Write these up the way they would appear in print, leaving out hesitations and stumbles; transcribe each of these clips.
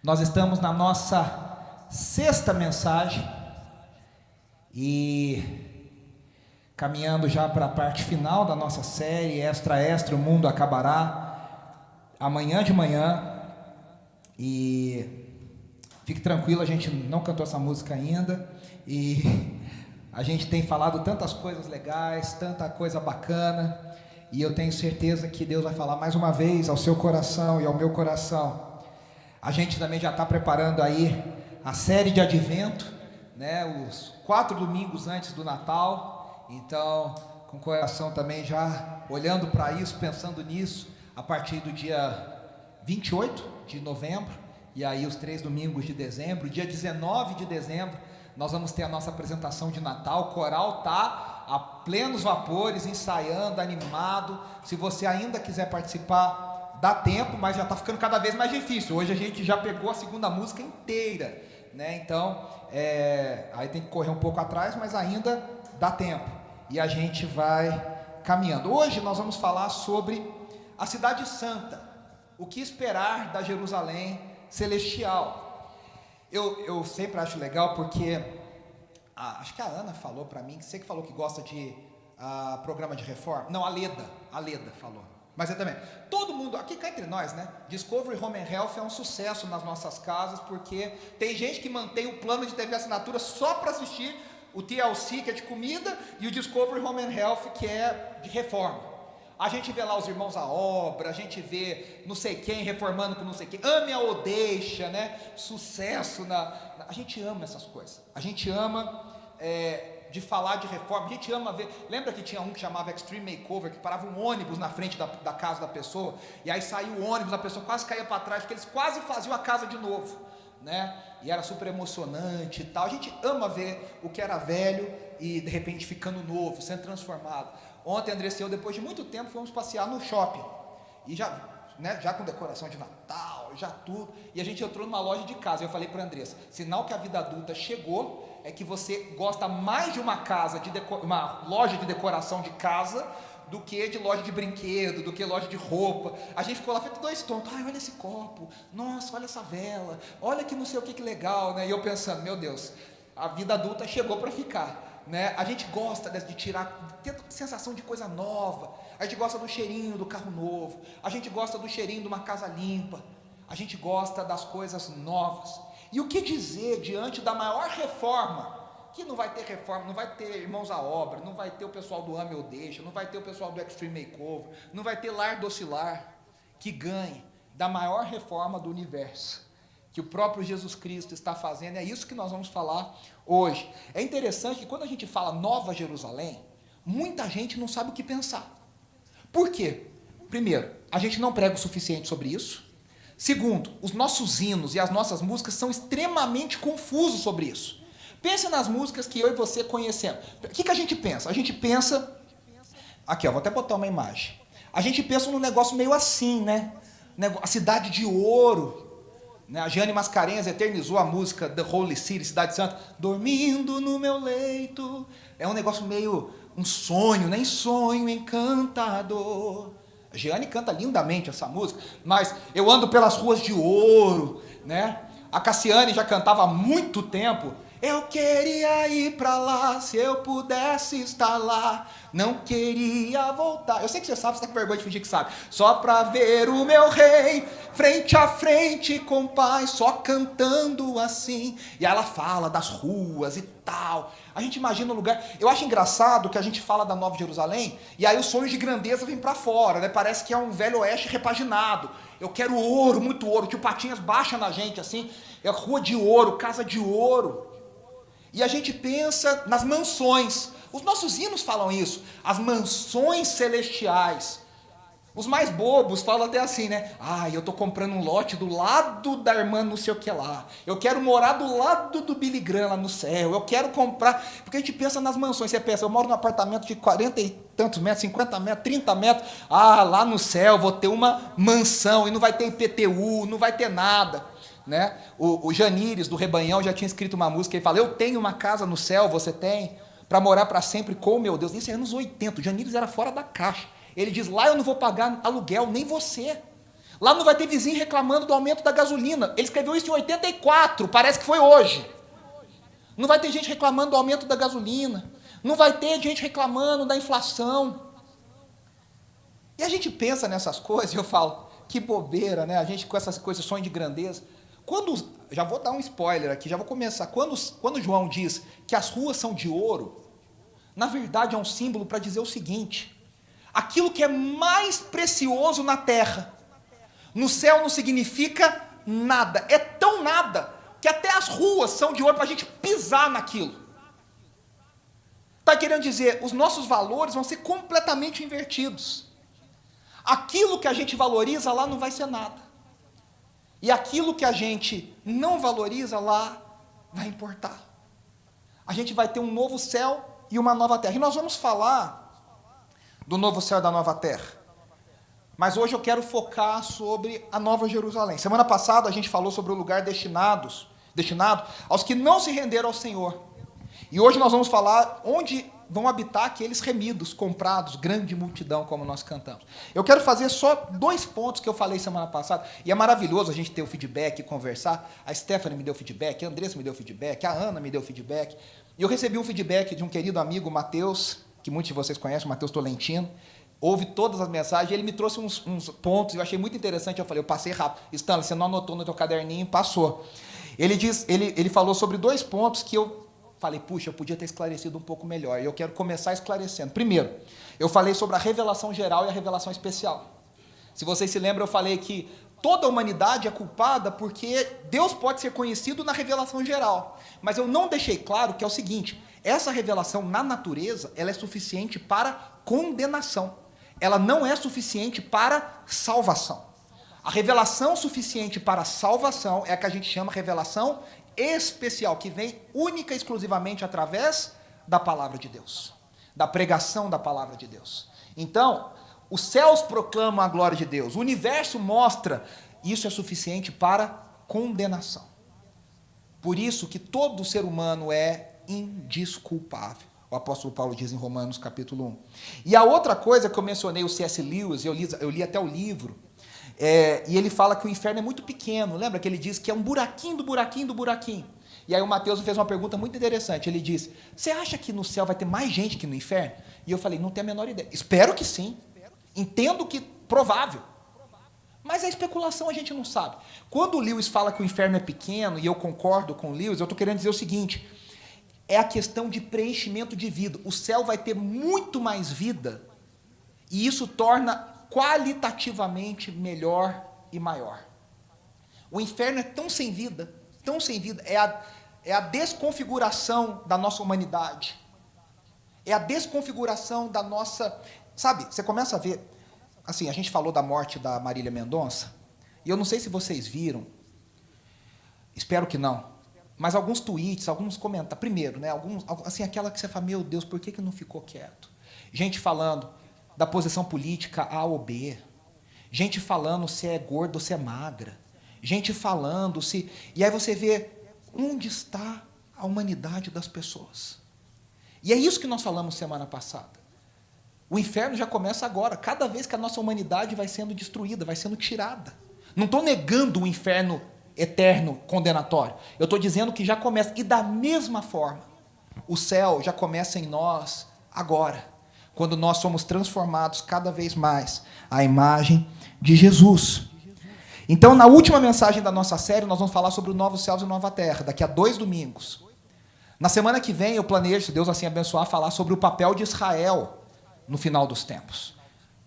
Nós estamos na nossa sexta mensagem e caminhando já para a parte final da nossa série, Extra Extra, o mundo acabará amanhã de manhã. E fique tranquilo, a gente não cantou essa música ainda e a gente tem falado tantas coisas legais, tanta coisa bacana, e eu tenho certeza que Deus vai falar mais uma vez ao seu coração e ao meu coração. A gente também já está preparando aí a série de Advento, né, os 4 domingos antes do Natal. Então, com o coração também já olhando para isso, pensando nisso, a partir do dia 28 de novembro, e aí os 3 domingos de dezembro. Dia 19 de dezembro, nós vamos ter a nossa apresentação de Natal. O coral está a plenos vapores, ensaiando, animado. Se você ainda quiser participar, dá tempo, mas já está ficando cada vez mais difícil. Hoje a gente já pegou a segunda música inteira, né? Então, aí tem que correr um pouco atrás, mas ainda dá tempo. E a gente vai caminhando. Hoje nós vamos falar sobre a Cidade Santa. O que esperar da Jerusalém celestial? Eu sempre acho legal porque, acho que a Ana falou para mim, você que falou que gosta de programa de reforma. Não, a Leda falou. Mas eu também. Todo mundo, aqui cá entre nós, né? Discovery Home and Health é um sucesso nas nossas casas, porque tem gente que mantém o plano de TV assinatura só para assistir o TLC, que é de comida, e o Discovery Home and Health, que é de reforma. A gente vê lá os irmãos à obra, a gente vê não sei quem reformando com não sei quem, ame a ou deixa, né? Sucesso a gente ama essas coisas. A gente ama de falar de reforma, a gente ama ver. Lembra que tinha um que chamava Extreme Makeover, que parava um ônibus na frente da casa da pessoa, e aí saiu o ônibus, a pessoa quase caía para trás, porque eles quase faziam a casa de novo, né? E era super emocionante e tal. A gente ama ver o que era velho e de repente ficando novo, sendo transformado. Ontem, Andressa e eu, depois de muito tempo, fomos passear no shopping, e já com decoração de Natal, já tudo, e a gente entrou numa loja de casa. Eu falei para a Andressa, sinal que a vida adulta chegou, é que você gosta mais de uma uma loja de decoração de casa, do que de loja de brinquedo, do que loja de roupa. A gente ficou lá feito 2 tontos. Ai, olha esse copo, nossa, olha essa vela, olha que não sei o que legal, né? E eu pensando, meu Deus, a vida adulta chegou para ficar, né? A gente gosta de ter sensação de coisa nova. A gente gosta do cheirinho do carro novo, a gente gosta do cheirinho de uma casa limpa, a gente gosta das coisas novas. E o que dizer diante da maior reforma? Que não vai ter reforma, não vai ter irmãos à obra, não vai ter o pessoal do Ame ou Deixa, não vai ter o pessoal do Extreme Makeover, não vai ter Lar Docilar, que ganhe da maior reforma do universo, que o próprio Jesus Cristo está fazendo. É isso que nós vamos falar hoje. É interessante que quando a gente fala Nova Jerusalém, muita gente não sabe o que pensar. Por quê? Primeiro, a gente não prega o suficiente sobre isso. Segundo, os nossos hinos e as nossas músicas são extremamente confusos sobre isso. Pense nas músicas que eu e você conhecemos. O que a gente pensa? A gente pensa... Aqui, vou até botar uma imagem. A gente pensa num negócio meio assim, né? A Cidade de Ouro. Né? A Jeane Mascarenhas eternizou a música The Holy City, Cidade Santa. Dormindo no meu leito. É um negócio meio... um sonho, nem sonho encantador. A Jeane canta lindamente essa música, mas eu ando pelas ruas de ouro, né? A Cassiane já cantava há muito tempo. Eu queria ir para lá, se eu pudesse estar lá, não queria voltar. Eu sei que você sabe, você está com vergonha de fingir que sabe. Só para ver o meu rei, frente a frente com paz, só cantando assim. E ela fala das ruas e tal. A gente imagina o lugar. Eu acho engraçado que a gente fala da Nova Jerusalém, e aí os sonhos de grandeza vêm para fora, né? Parece que é um velho oeste repaginado. Eu quero ouro, muito ouro. Que o Patinhas baixa na gente assim. É rua de ouro, casa de ouro. E a gente pensa nas mansões. Os nossos hinos falam isso. As mansões celestiais. Os mais bobos falam até assim, né? Eu estou comprando um lote do lado da irmã não sei o que lá. Eu quero morar do lado do Billy Graham lá no céu. Eu quero comprar... Porque a gente pensa nas mansões. Você pensa, eu moro num apartamento de 40 e tantos metros, 50 metros, 30 metros. Lá no céu vou ter uma mansão. E não vai ter IPTU, não vai ter nada. Né? O Janires, do Rebanhão, já tinha escrito uma música. Ele fala, eu tenho uma casa no céu, você tem? Para morar para sempre com meu Deus. Isso é anos 80. O Janires era fora da caixa. Ele diz, lá eu não vou pagar aluguel, nem você. Lá não vai ter vizinho reclamando do aumento da gasolina. Ele escreveu isso em 84, parece que foi hoje. Não vai ter gente reclamando do aumento da gasolina. Não vai ter gente reclamando da inflação. E a gente pensa nessas coisas e eu falo, que bobeira, né? A gente com essas coisas, sonho de grandeza. Já vou dar um spoiler aqui, já vou começar. Quando João diz que as ruas são de ouro, na verdade é um símbolo para dizer o seguinte: aquilo que é mais precioso na terra, no céu não significa nada. É tão nada que até as ruas são de ouro para a gente pisar naquilo. Está querendo dizer, os nossos valores vão ser completamente invertidos. Aquilo que a gente valoriza lá não vai ser nada. E aquilo que a gente não valoriza lá vai importar. A gente vai ter um novo céu e uma nova terra. E nós vamos falar do novo céu e da nova terra. Mas hoje eu quero focar sobre a Nova Jerusalém. Semana passada a gente falou sobre o lugar destinado aos que não se renderam ao Senhor. E hoje nós vamos falar onde vão habitar aqueles remidos, comprados, grande multidão, como nós cantamos. Eu quero fazer só 2 pontos que eu falei semana passada, e é maravilhoso a gente ter o feedback e conversar. A Stephanie me deu feedback, a Andressa me deu feedback, a Ana me deu feedback, e eu recebi um feedback de um querido amigo, Matheus, que muitos de vocês conhecem, o Matheus Tolentino, ouve todas as mensagens, ele me trouxe uns pontos, eu achei muito interessante, eu falei, eu passei rápido. Stanley, você não anotou no teu caderninho, passou. Ele falou sobre 2 pontos que eu falei, puxa, eu podia ter esclarecido um pouco melhor. E eu quero começar esclarecendo. Primeiro, eu falei sobre a revelação geral e a revelação especial. Se vocês se lembram, eu falei que toda a humanidade é culpada porque Deus pode ser conhecido na revelação geral. Mas eu não deixei claro que é o seguinte, essa revelação na natureza, ela é suficiente para condenação. Ela não é suficiente para salvação. A revelação suficiente para salvação é a que a gente chama revelação especial, que vem única e exclusivamente através da palavra de Deus, da pregação da palavra de Deus. Então, os céus proclamam a glória de Deus, o universo mostra, isso é suficiente para condenação. Por isso que todo ser humano é indesculpável. O apóstolo Paulo diz em Romanos capítulo 1. E a outra coisa que eu mencionei, o C.S. Lewis, eu li até o livro, e ele fala que o inferno é muito pequeno. Lembra que ele diz que é um buraquinho do buraquinho do buraquinho? E aí o Mateus fez uma pergunta muito interessante. Ele diz, você acha que no céu vai ter mais gente que no inferno? E eu falei, não tenho a menor ideia. Espero que sim. Entendo que provável. Mas a especulação a gente não sabe. Quando o Lewis fala que o inferno é pequeno, e eu concordo com o Lewis, eu estou querendo dizer o seguinte, é a questão de preenchimento de vida. O céu vai ter muito mais vida, e isso torna qualitativamente melhor e maior. O inferno é tão sem vida, é a desconfiguração da nossa humanidade, é a desconfiguração da nossa... Sabe, você começa a ver, assim, a gente falou da morte da Marília Mendonça, e eu não sei se vocês viram, espero que não, mas alguns tweets, alguns comentários, primeiro, né, assim, aquela que você fala, meu Deus, por que não ficou quieto? Gente falando da posição política A ou B, gente falando se é gorda ou se é magra, gente falando se... E aí você vê onde está a humanidade das pessoas. E é isso que nós falamos semana passada. O inferno já começa agora, cada vez que a nossa humanidade vai sendo destruída, vai sendo tirada. Não estou negando o inferno eterno, condenatório. Eu estou dizendo que já começa. E da mesma forma, o céu já começa em nós agora, quando nós somos transformados cada vez mais à imagem de Jesus. Então, na última mensagem da nossa série, nós vamos falar sobre o novo céu e a nova terra, daqui a 2 domingos. Na semana que vem, eu planejo, se Deus assim abençoar, falar sobre o papel de Israel no final dos tempos.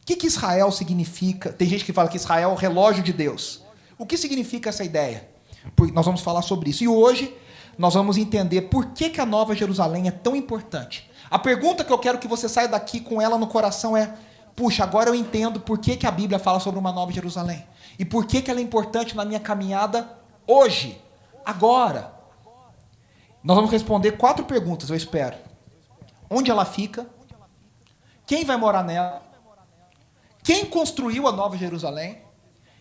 O que Israel significa? Tem gente que fala que Israel é o relógio de Deus. O que significa essa ideia? Porque nós vamos falar sobre isso. E hoje, nós vamos entender por que a Nova Jerusalém é tão importante. A pergunta que eu quero que você saia daqui com ela no coração é, puxa, agora eu entendo por que a Bíblia fala sobre uma Nova Jerusalém. E por que ela é importante na minha caminhada hoje, agora. Nós vamos responder 4 perguntas, eu espero. Onde ela fica? Quem vai morar nela? Quem construiu a Nova Jerusalém?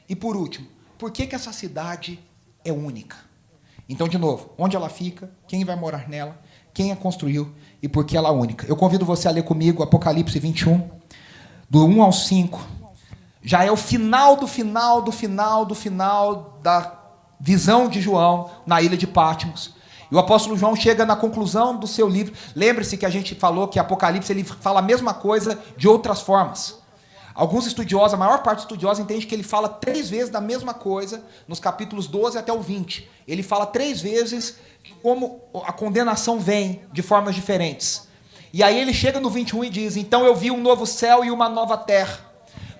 E por último, por que essa cidade é única? Então, de novo, onde ela fica? Quem vai morar nela? Quem a construiu e por que ela é única. Eu convido você a ler comigo Apocalipse 21, do 1 ao 5. Já é o final do final do final do final da visão de João na ilha de Patmos. E o apóstolo João chega na conclusão do seu livro. Lembre-se que a gente falou que Apocalipse ele fala a mesma coisa de outras formas. Alguns estudiosos, a maior parte dos estudiosos entende que ele fala 3 vezes da mesma coisa nos capítulos 12 até o 20. Ele fala 3 vezes como a condenação vem de formas diferentes. E aí ele chega no 21 e diz: então eu vi um novo céu e uma nova terra.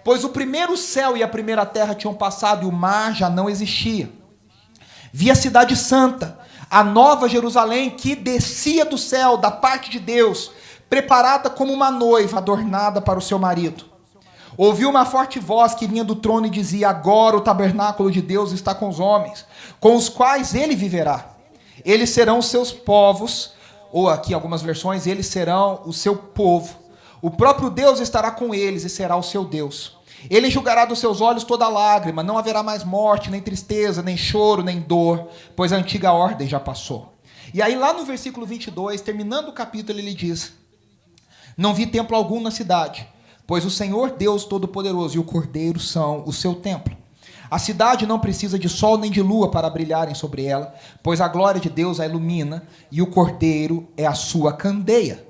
Pois o primeiro céu e a primeira terra tinham passado e o mar já não existia. Vi a cidade santa, a nova Jerusalém, que descia do céu, da parte de Deus, preparada como uma noiva adornada para o seu marido. Ouvi uma forte voz que vinha do trono e dizia: agora o tabernáculo de Deus está com os homens, com os quais ele viverá. Eles serão os seus povos, ou aqui algumas versões, eles serão o seu povo. O próprio Deus estará com eles e será o seu Deus. Ele enxugará dos seus olhos toda lágrima, não haverá mais morte, nem tristeza, nem choro, nem dor, pois a antiga ordem já passou. E aí lá no versículo 22, terminando o capítulo, ele diz: não vi templo algum na cidade, pois o Senhor Deus Todo-Poderoso e o Cordeiro são o seu templo. A cidade não precisa de sol nem de lua para brilharem sobre ela, pois a glória de Deus a ilumina e o Cordeiro é a sua candeia.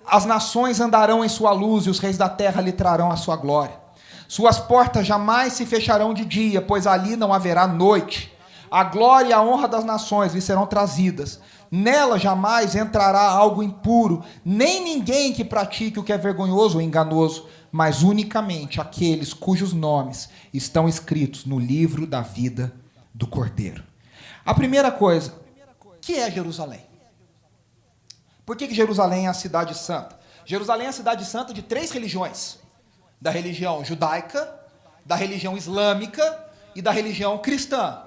As nações andarão em sua luz e os reis da terra lhe trarão a sua glória. Suas portas jamais se fecharão de dia, pois ali não haverá noite. A glória e a honra das nações lhe serão trazidas. Nela jamais entrará algo impuro, nem ninguém que pratique o que é vergonhoso ou enganoso, mas unicamente aqueles cujos nomes estão escritos no livro da vida do Cordeiro. A primeira coisa, que é Jerusalém? Por que Jerusalém é a cidade santa? Jerusalém é a cidade santa de 3 religiões. Da religião judaica, da religião islâmica e da religião cristã.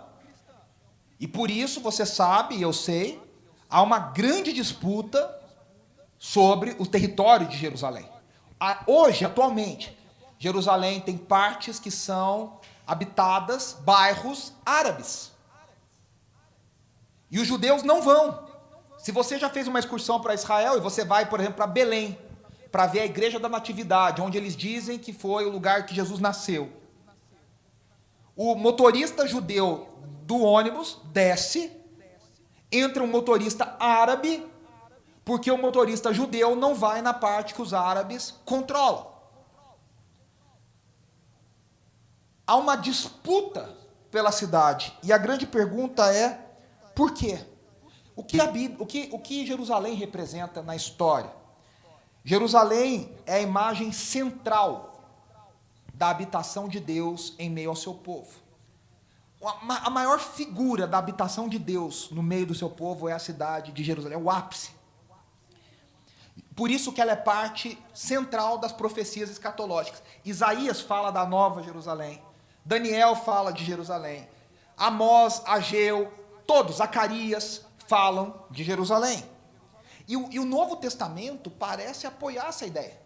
E por isso, você sabe, e eu sei, há uma grande disputa sobre o território de Jerusalém. Hoje, atualmente, Jerusalém tem partes que são habitadas, bairros árabes. E os judeus não vão. Se você já fez uma excursão para Israel e você vai, por exemplo, para Belém, para ver a igreja da Natividade, onde eles dizem que foi o lugar que Jesus nasceu. O motorista judeu do ônibus desce, entra um motorista árabe, porque o motorista judeu não vai na parte que os árabes controlam. Há uma disputa pela cidade, e a grande pergunta é, por quê? O que Jerusalém representa na história? Jerusalém é a imagem central da habitação de Deus em meio ao seu povo. A maior figura da habitação de Deus no meio do seu povo é a cidade de Jerusalém, é o ápice. Por isso que ela é parte central das profecias escatológicas. Isaías fala da nova Jerusalém, Daniel fala de Jerusalém, Amós, Ageu, todos, Zacarias, falam de Jerusalém. E o Novo Testamento parece apoiar essa ideia.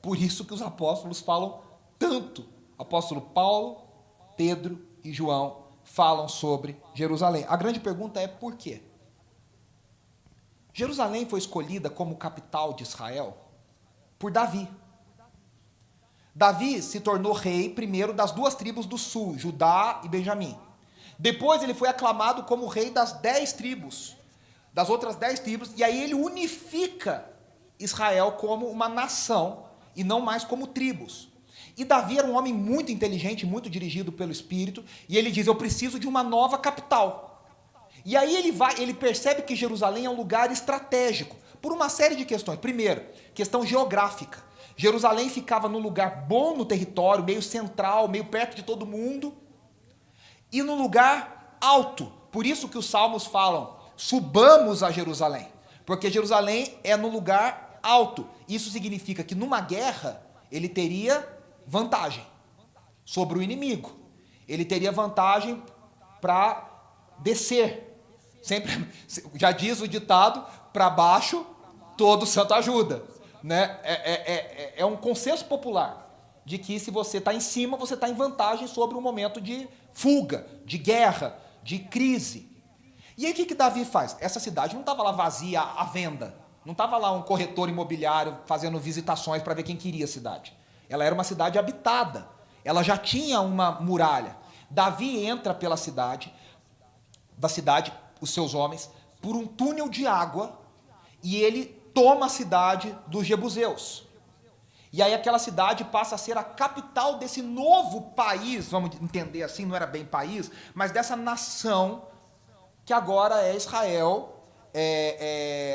Por isso que os apóstolos falam tanto. Apóstolo Paulo, Pedro e João falam sobre Jerusalém. A grande pergunta é por quê? Jerusalém foi escolhida como capital de Israel por Davi. Davi se tornou rei primeiro das 2 tribos do sul, Judá e Benjamim. Depois ele foi aclamado como rei das 10 tribos, das outras 10 tribos, e aí ele unifica Israel como uma nação, e não mais como tribos. E Davi era um homem muito inteligente, muito dirigido pelo Espírito, e ele diz: eu preciso de uma nova capital. E aí ele percebe que Jerusalém é um lugar estratégico, por uma série de questões. Primeiro, questão geográfica. Jerusalém ficava num lugar bom no território, meio central, meio perto de todo mundo, e num lugar alto. Por isso que os salmos falam: subamos a Jerusalém, porque Jerusalém é no lugar alto. Isso significa que numa guerra ele teria vantagem sobre o inimigo. Ele teria vantagem para descer. Sempre, já diz o ditado, para baixo todo santo ajuda, né? É um consenso popular de que se você está em cima, você está em vantagem sobre um momento de fuga, de guerra, de crise. E aí o que Davi faz? Essa cidade não estava lá vazia à venda. Não estava lá um corretor imobiliário fazendo visitações para ver quem queria a cidade. Ela era uma cidade habitada. ela já tinha uma muralha. Davi entra pela cidade, os seus homens, por um túnel de água, e ele toma a cidade dos jebuseus. E aí aquela cidade passa a ser a capital desse novo país, vamos entender assim, não era bem país, mas dessa nação que agora é Israel,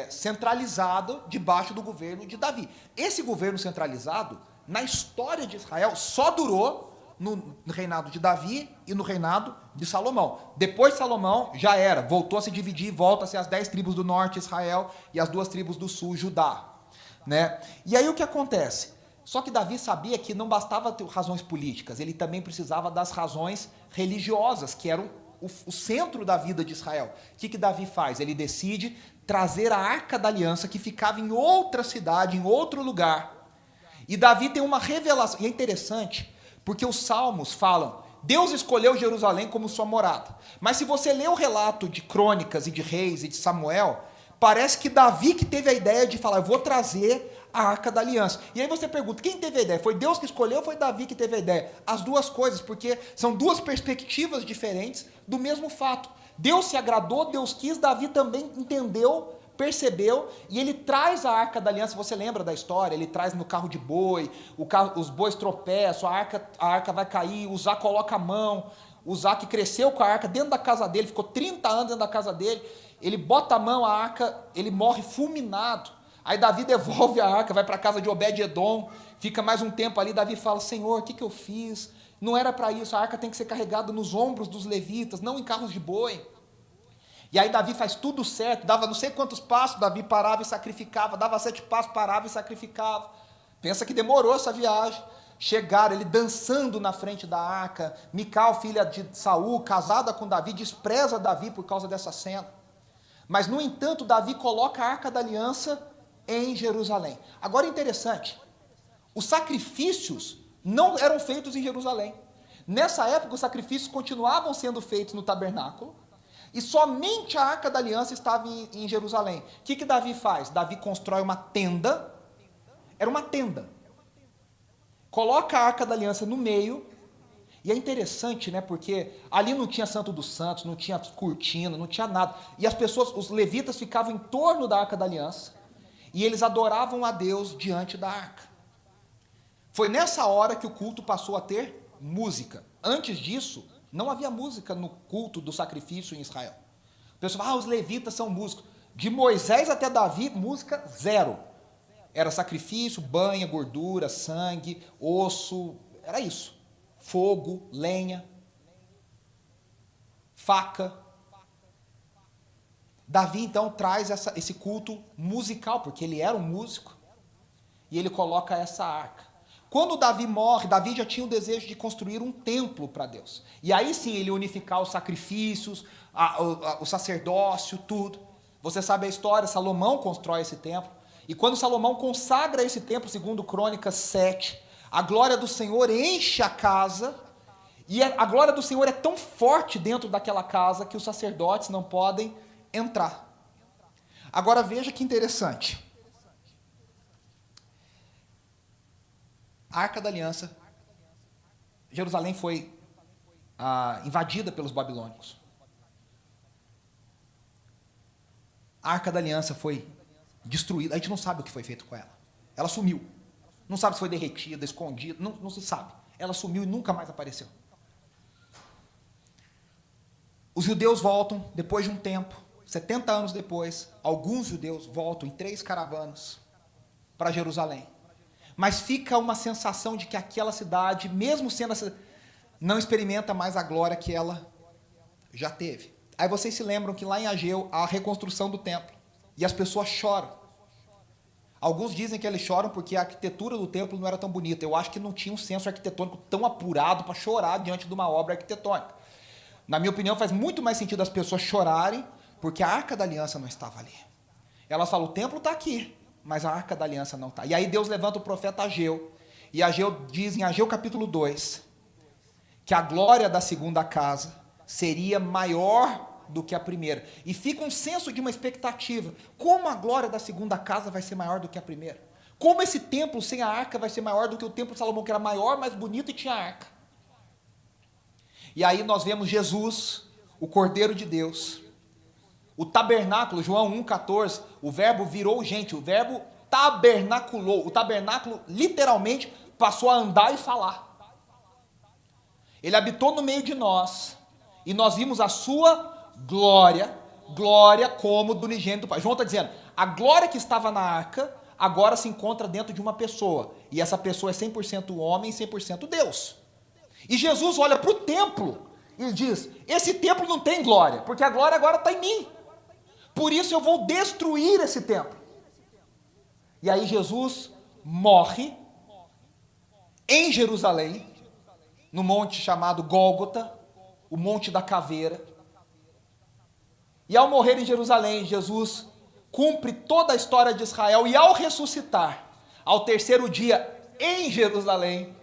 centralizado debaixo do governo de Davi. Esse governo centralizado, na história de Israel, só durou no reinado de Davi e no reinado de Salomão. Depois de Salomão, já era, voltou a se dividir, volta-se as 10 tribos do norte, Israel, e as 2 tribos do sul, Judá. Né? E aí o que acontece? Só que Davi sabia que não bastava ter razões políticas, ele também precisava das razões religiosas, que eram o centro da vida de Israel. O que Davi faz? Ele decide trazer a Arca da Aliança, que ficava em outra cidade, em outro lugar. E Davi tem uma revelação, e é interessante, porque os salmos falam, Deus escolheu Jerusalém como sua morada. Mas se você lê o relato de Crônicas e de Reis e de Samuel, parece que Davi que teve a ideia de falar, eu vou trazer a Arca da Aliança. E aí você pergunta, quem teve a ideia? Foi Deus que escolheu ou foi Davi que teve a ideia? As duas coisas, porque são duas perspectivas diferentes do mesmo fato. Deus se agradou, Deus quis, Davi também entendeu, percebeu, e ele traz a Arca da Aliança, você lembra da história, ele traz no carro de boi, os bois tropeçam, a arca vai cair, Uzá coloca a mão, Uzá que cresceu com a arca dentro da casa dele, ficou 30 anos dentro da casa dele, ele bota a mão, a arca, ele morre fulminado. Aí Davi devolve a arca, vai para a casa de Obed-Edom, fica mais um tempo ali, Davi fala, Senhor, o que eu fiz? Não era para isso, a arca tem que ser carregada nos ombros dos levitas, não em carros de boi. E aí Davi faz tudo certo, dava não sei quantos passos, Davi parava e sacrificava, dava 7 passos, parava e sacrificava. Pensa que demorou essa viagem. Chegaram, ele dançando na frente da arca, Mical, filha de Saul, casada com Davi, despreza Davi por causa dessa cena. Mas, no entanto, Davi coloca a Arca da Aliança em Jerusalém. Agora, interessante, os sacrifícios não eram feitos em Jerusalém. Nessa época, os sacrifícios continuavam sendo feitos no tabernáculo, e somente a Arca da Aliança estava em Jerusalém. O que Davi faz? Davi constrói uma tenda, era uma tenda, coloca a Arca da Aliança no meio, e é interessante, né, porque ali não tinha Santo dos Santos, não tinha cortina, não tinha nada, e as pessoas, os levitas ficavam em torno da Arca da Aliança, e eles adoravam a Deus diante da arca. Foi nessa hora que o culto passou a ter música. Antes disso, não havia música no culto do sacrifício em Israel. O pessoal fala, os levitas são músicos. De Moisés até Davi, música zero. Era sacrifício, banha, gordura, sangue, osso, era isso. Fogo, lenha, faca. Davi, então, traz esse culto musical, porque ele era um músico, e ele coloca essa arca. Quando Davi morre, Davi já tinha o desejo de construir um templo para Deus. E aí sim, ele unificar os sacrifícios, o sacerdócio, tudo. Você sabe a história, Salomão constrói esse templo, e quando Salomão consagra esse templo, segundo Crônicas 7, a glória do Senhor enche a casa, e a glória do Senhor é tão forte dentro daquela casa que os sacerdotes não podem entrar. Agora veja que interessante. A Arca da Aliança, Jerusalém foi invadida pelos babilônicos. A Arca da Aliança foi destruída, a gente não sabe o que foi feito com ela. Ela sumiu. Não sabe se foi derretida, escondida, não se sabe. Ela sumiu e nunca mais apareceu. Os judeus voltam depois de um tempo, 70 anos depois, alguns judeus voltam em 3 caravanas para Jerusalém. Mas fica uma sensação de que aquela cidade, mesmo sendo não experimenta mais a glória que ela já teve. Aí vocês se lembram que lá em Ageu há a reconstrução do templo. E as pessoas choram. Alguns dizem que eles choram porque a arquitetura do templo não era tão bonita. Eu acho que não tinha um senso arquitetônico tão apurado para chorar diante de uma obra arquitetônica. Na minha opinião, faz muito mais sentido as pessoas chorarem porque a Arca da Aliança não estava ali. Elas falam, o templo está aqui, mas a Arca da Aliança não está. E aí Deus levanta o profeta Ageu. E Ageu diz em Ageu capítulo 2, que a glória da segunda casa seria maior do que a primeira. E fica um senso de uma expectativa. Como a glória da segunda casa vai ser maior do que a primeira? Como esse templo sem a arca vai ser maior do que o templo de Salomão, que era maior, mais bonito e tinha arca? E aí nós vemos Jesus, o Cordeiro de Deus. O tabernáculo, João 1,14, o verbo virou gente, o verbo tabernaculou. O tabernáculo literalmente passou a andar e falar. Ele habitou no meio de nós, e nós vimos a sua glória, glória como do unigênito do Pai. João está dizendo, a glória que estava na arca, agora se encontra dentro de uma pessoa, e essa pessoa é 100% homem e 100% Deus. E Jesus olha para o templo e diz, esse templo não tem glória, porque a glória agora está em mim. Por isso eu vou destruir esse templo. E aí Jesus morre em Jerusalém, no monte chamado Gólgota, o Monte da Caveira. E ao morrer em Jerusalém, Jesus cumpre toda a história de Israel, e ao ressuscitar, ao terceiro dia em Jerusalém,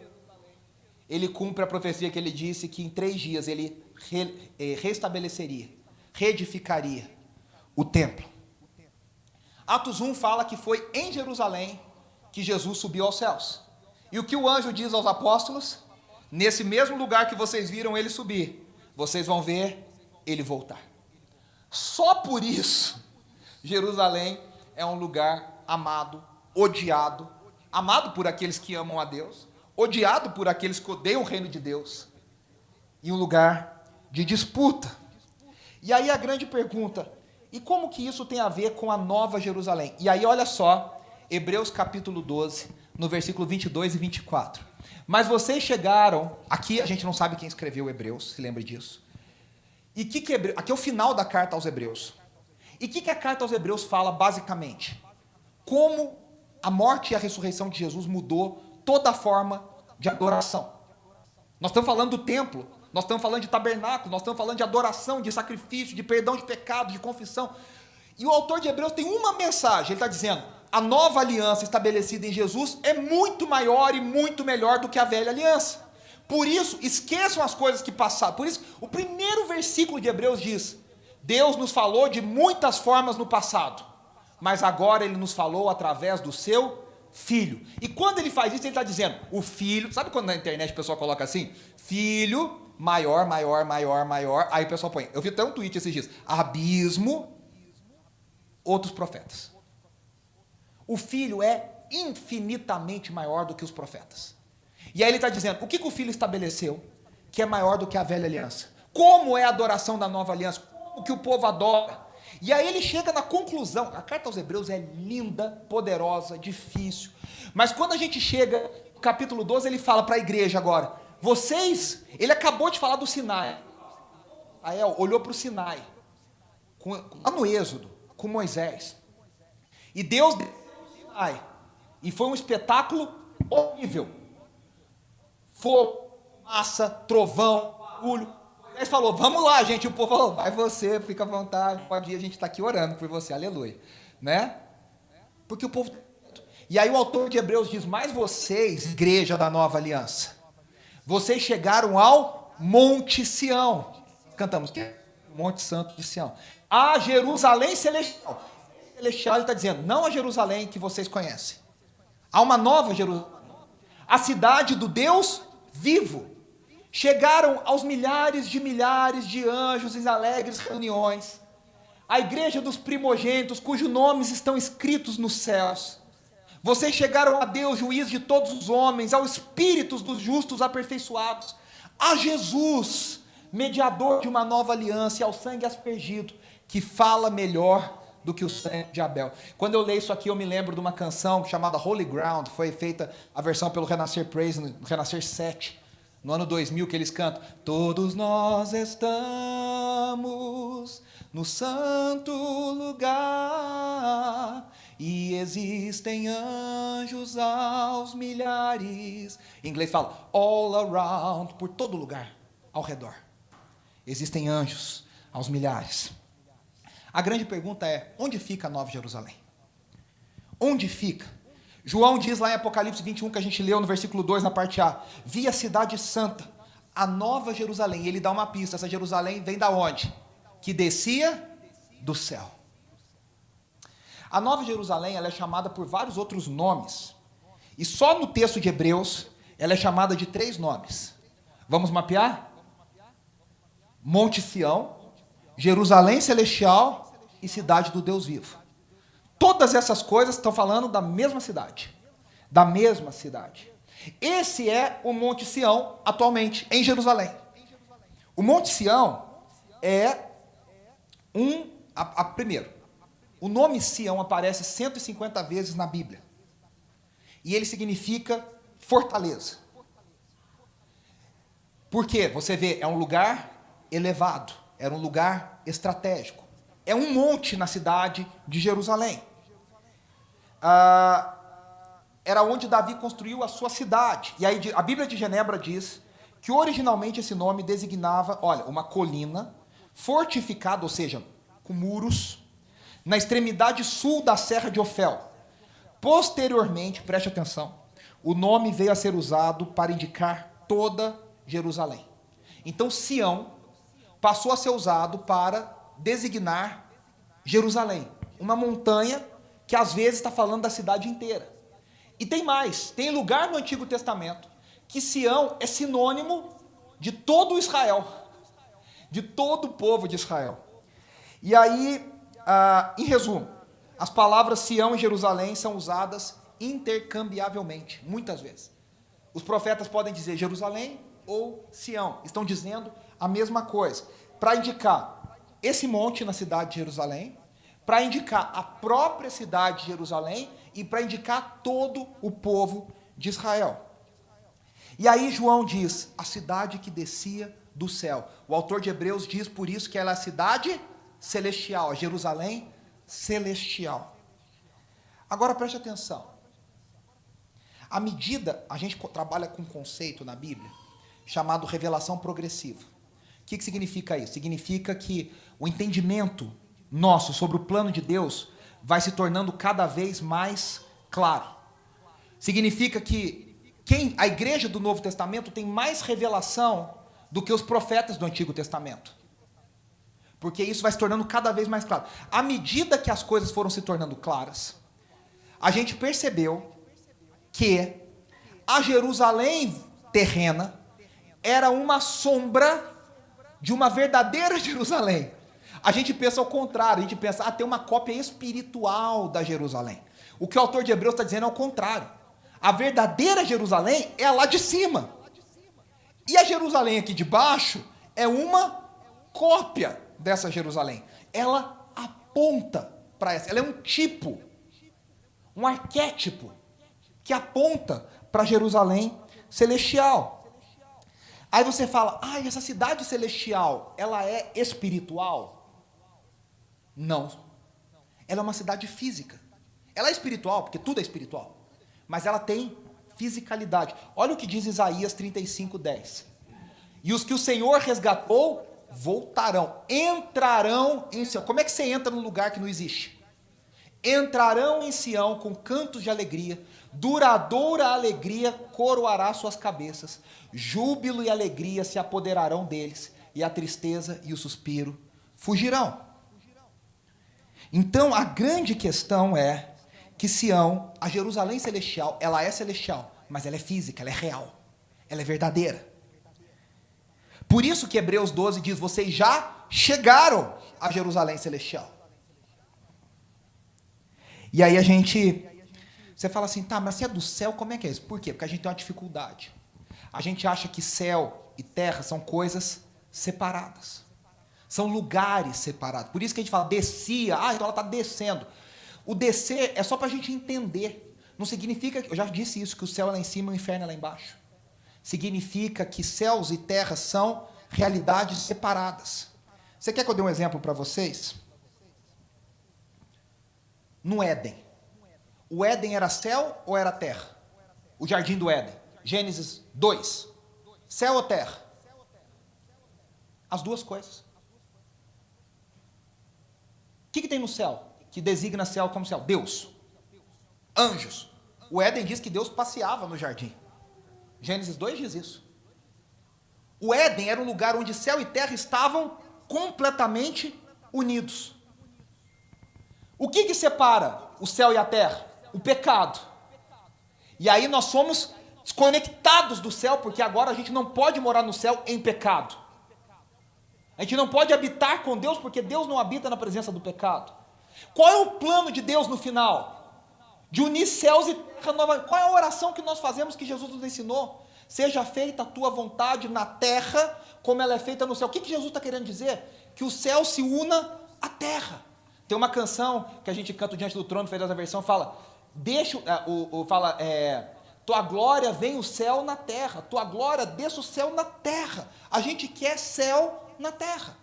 ele cumpre a profecia que ele disse que em 3 dias ele restabeleceria, reedificaria o templo. Atos 1 fala que foi em Jerusalém que Jesus subiu aos céus. E o que o anjo diz aos apóstolos? Nesse mesmo lugar que vocês viram ele subir, vocês vão ver ele voltar. Só por isso, Jerusalém é um lugar amado, odiado, amado por aqueles que amam a Deus, odiado por aqueles que odeiam o reino de Deus, e um lugar de disputa. E aí a grande pergunta, e como que isso tem a ver com a Nova Jerusalém? E aí olha só, Hebreus capítulo 12, no versículo 22 e 24. Mas vocês chegaram, aqui a gente não sabe quem escreveu Hebreus, se lembre disso. E aqui é o final da carta aos Hebreus. E o que a carta aos Hebreus fala basicamente? Como a morte e a ressurreição de Jesus mudou toda a forma de adoração. Nós estamos falando do templo, nós estamos falando de tabernáculo, nós estamos falando de adoração, de sacrifício, de perdão de pecado, de confissão. E o autor de Hebreus tem uma mensagem, ele está dizendo, a nova aliança estabelecida em Jesus é muito maior e muito melhor do que a velha aliança. Por isso, esqueçam as coisas que passaram. Por isso, o primeiro versículo de Hebreus diz, Deus nos falou de muitas formas no passado, mas agora Ele nos falou através do seu Filho. E quando Ele faz isso, Ele está dizendo, o Filho, sabe quando na internet o pessoal coloca assim? Filho, maior, maior, maior, maior, aí o pessoal põe, eu vi até um tweet esses dias, abismo, outros profetas. O Filho é infinitamente maior do que os profetas. E aí ele está dizendo, o que o Filho estabeleceu, que é maior do que a velha aliança? Como é a adoração da nova aliança? Como que o povo adora? E aí ele chega na conclusão, a carta aos Hebreus é linda, poderosa, difícil, mas quando a gente chega no capítulo 12, ele fala para a igreja agora, vocês, ele acabou de falar do Sinai, aí olhou para o Sinai, lá no Êxodo, com Moisés, e Deus desceu no Sinai, e foi um espetáculo horrível, fogo, massa, trovão, barulho. Moisés falou, vamos lá, gente. O povo falou, vai você, fica à vontade, pode ir, a gente está aqui orando por você, aleluia. Né? Porque o povo... E aí o autor de Hebreus diz, mas vocês, igreja da nova aliança, vocês chegaram ao Monte Sião. Cantamos, Monte Santo de Sião. A Jerusalém celestial. Celestial, ele está dizendo, não a Jerusalém que vocês conhecem. Há uma nova Jerusalém. A cidade do Deus vivo. Chegaram aos milhares de anjos em alegres reuniões. A igreja dos primogênitos, cujos nomes estão escritos nos céus. Vocês chegaram a Deus, juiz de todos os homens, aos espíritos dos justos aperfeiçoados, a Jesus, mediador de uma nova aliança, e ao sangue aspergido, que fala melhor do que o sangue de Abel. Quando eu leio isso aqui, eu me lembro de uma canção chamada Holy Ground, foi feita a versão pelo Renascer Praise, no Renascer 7, no ano 2000, que eles cantam, todos nós estamos no santo lugar, e existem anjos aos milhares. Em inglês fala, all around, por todo lugar, ao redor. Existem anjos aos milhares. A grande pergunta é, onde fica a Nova Jerusalém? Onde fica? João diz lá em Apocalipse 21, que a gente leu no versículo 2, na parte A, vi a cidade santa, a Nova Jerusalém, e ele dá uma pista, essa Jerusalém vem da onde? Que descia do céu. A Nova Jerusalém, ela é chamada por vários outros nomes, e só no texto de Hebreus, ela é chamada de 3 nomes. Vamos mapear? Monte Sião, Jerusalém celestial e cidade do Deus vivo. Todas essas coisas estão falando da mesma cidade. Da mesma cidade. Esse é o Monte Sião atualmente, em Jerusalém. O Monte Sião é primeiro, o nome Sião aparece 150 vezes na Bíblia. E ele significa fortaleza. Por quê? Você vê, é um lugar elevado, era um lugar estratégico. É um monte na cidade de Jerusalém. Era onde Davi construiu a sua cidade. E aí a Bíblia de Genebra diz que originalmente esse nome designava, olha, uma colina fortificada, ou seja, com muros, na extremidade sul da Serra de Ofel. Posteriormente, preste atenção, o nome veio a ser usado para indicar toda Jerusalém. Então, Sião passou a ser usado para designar Jerusalém, uma montanha que às vezes está falando da cidade inteira. E tem mais, tem lugar no Antigo Testamento que Sião é sinônimo de todo Israel, de todo o povo de Israel. E aí, em resumo, as palavras Sião e Jerusalém são usadas intercambiavelmente, muitas vezes. Os profetas podem dizer Jerusalém ou Sião, estão dizendo a mesma coisa, para indicar esse monte na cidade de Jerusalém, para indicar a própria cidade de Jerusalém e para indicar todo o povo de Israel. E aí João diz, a cidade que descia do céu. O autor de Hebreus diz por isso que ela é a cidade celestial, a Jerusalém celestial. Agora preste atenção. À medida, a gente trabalha com um conceito na Bíblia chamado revelação progressiva. O que significa isso? Significa que o entendimento nosso sobre o plano de Deus vai se tornando cada vez mais claro. Significa que a igreja do Novo Testamento tem mais revelação do que os profetas do Antigo Testamento. Porque isso vai se tornando cada vez mais claro. À medida que as coisas foram se tornando claras, a gente percebeu que a Jerusalém terrena era uma sombra de uma verdadeira Jerusalém. A gente pensa ao contrário, a gente pensa, tem uma cópia espiritual da Jerusalém. O que o autor de Hebreus está dizendo é o contrário. A verdadeira Jerusalém é a lá de cima. E a Jerusalém aqui de baixo é uma cópia dessa Jerusalém. Ela aponta para essa, ela é um tipo, um arquétipo que aponta para Jerusalém celestial. Aí você fala, essa cidade celestial, ela é espiritual? Não. Ela é uma cidade física. Ela é espiritual, porque tudo é espiritual. Mas ela tem fisicalidade. Olha o que diz Isaías 35:10. E os que o Senhor resgatou, voltarão, entrarão em Sião. Como é que você entra num lugar que não existe? Entrarão em Sião com cantos de alegria, duradoura alegria coroará suas cabeças, júbilo e alegria se apoderarão deles, e a tristeza e o suspiro fugirão. Então, a grande questão é que Sião, a Jerusalém celestial, ela é celestial, mas ela é física, ela é real, ela é verdadeira. Por isso que Hebreus 12 diz, vocês já chegaram a Jerusalém celestial. E aí você fala assim, mas se é do céu, como é que é isso? Por quê? Porque a gente tem uma dificuldade. A gente acha que céu e terra são coisas separadas. São lugares separados. Por isso que a gente fala, descia, então ela está descendo. O descer é só para a gente entender. Não significa, eu já disse isso, que o céu é lá em cima e o inferno é lá embaixo. Significa que céus e terra são realidades separadas. Você quer que eu dê um exemplo para vocês? No Éden. O Éden era céu ou era terra? O jardim do Éden. Gênesis 2. Céu ou terra? As duas coisas. O que tem no céu? Que designa céu como céu? Deus. Anjos. O Éden diz que Deus passeava no jardim. Gênesis 2 diz isso. O Éden era um lugar onde céu e terra estavam completamente unidos. O que separa o céu e a terra? O pecado. E aí nós somos desconectados do céu, porque agora a gente não pode morar no céu em pecado. A gente não pode habitar com Deus porque Deus não habita na presença do pecado. Qual é o plano de Deus no final? De unir céus e terra novamente. Qual é a oração que nós fazemos que Jesus nos ensinou? Seja feita a tua vontade na terra como ela é feita no céu. O que Jesus está querendo dizer? Que o céu se una à terra. Tem uma canção que a gente canta diante do trono, fez essa versão, fala, tua glória vem o céu na terra, tua glória desce o céu na terra. A gente quer céu na terra.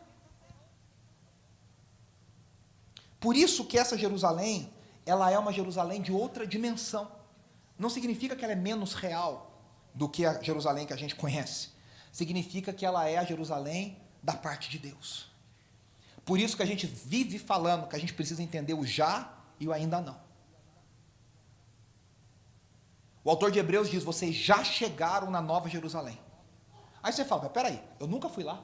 Por isso que essa Jerusalém, ela é uma Jerusalém de outra dimensão. Não significa que ela é menos real do que a Jerusalém que a gente conhece. Significa que ela é a Jerusalém da parte de Deus. Por isso que a gente vive falando que a gente precisa entender o já e o ainda não. O autor de Hebreus diz, vocês já chegaram na Nova Jerusalém. Aí você fala, mas peraí, eu nunca fui lá.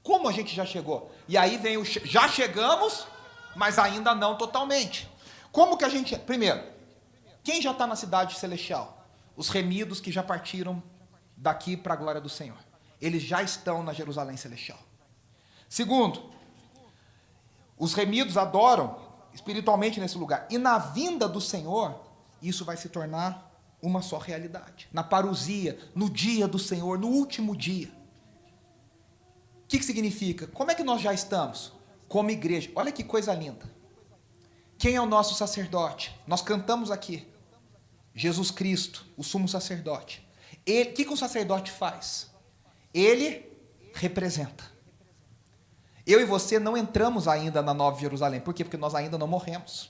Como a gente já chegou? E aí vem o já chegamos, mas ainda não totalmente. Como que a gente... Primeiro, quem já está na cidade celestial? Os remidos que já partiram daqui para a glória do Senhor. Eles já estão na Jerusalém celestial. Segundo, os remidos adoram espiritualmente nesse lugar. E na vinda do Senhor, isso vai se tornar uma só realidade. Na parousia, no dia do Senhor, no último dia. O que significa? Como é que nós já estamos? Como igreja. Olha que coisa linda. Quem é o nosso sacerdote? Nós cantamos aqui. Jesus Cristo, o sumo sacerdote. O que o sacerdote faz? Ele representa. Eu e você não entramos ainda na Nova Jerusalém. Por quê? Porque nós ainda não morremos.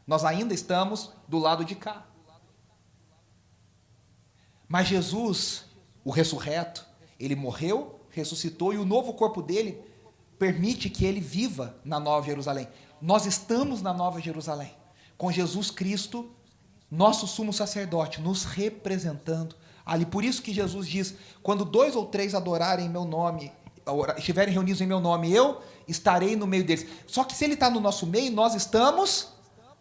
Nós ainda estamos do lado de cá. Mas Jesus, o ressurreto, ele morreu, ressuscitou, e o novo corpo dele permite que ele viva na Nova Jerusalém. Nós estamos na Nova Jerusalém, com Jesus Cristo, nosso sumo sacerdote, nos representando ali. Por isso que Jesus diz, quando 2 ou 3 adorarem em meu nome, estiverem reunidos em meu nome, eu estarei no meio deles. Só que se ele está no nosso meio, nós estamos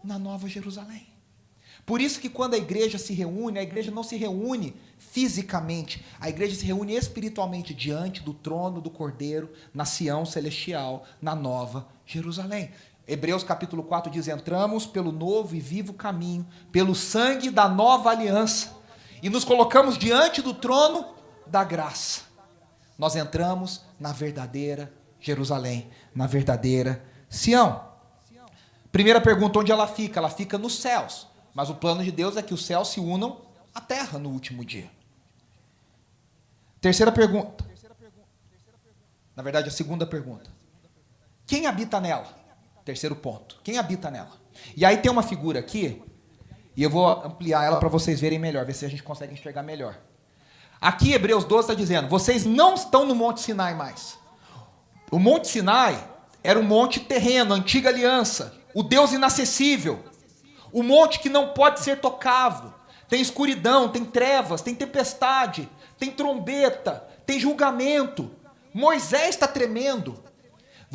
na Nova Jerusalém. Por isso que quando a igreja se reúne, a igreja não se reúne fisicamente, a igreja se reúne espiritualmente diante do trono do Cordeiro, na Sião celestial, na Nova Jerusalém. Hebreus capítulo 4 diz, entramos pelo novo e vivo caminho, pelo sangue da nova aliança, e nos colocamos diante do trono da graça. Nós entramos na verdadeira Jerusalém, na verdadeira Sião. Primeira pergunta, onde ela fica? Ela fica nos céus. Mas o plano de Deus é que os céus se unam à terra no último dia. Terceira pergunta. Na verdade, a segunda pergunta. Quem habita nela? Terceiro ponto. Quem habita nela? E aí tem uma figura aqui, e eu vou ampliar ela para vocês verem melhor, ver se a gente consegue enxergar melhor. Aqui, Hebreus 12 está dizendo, vocês não estão no Monte Sinai mais. O Monte Sinai era um monte terreno, antiga aliança, o Deus inacessível, o monte que não pode ser tocado. Tem escuridão, tem trevas, tem tempestade, tem trombeta, tem julgamento. Moisés está tremendo.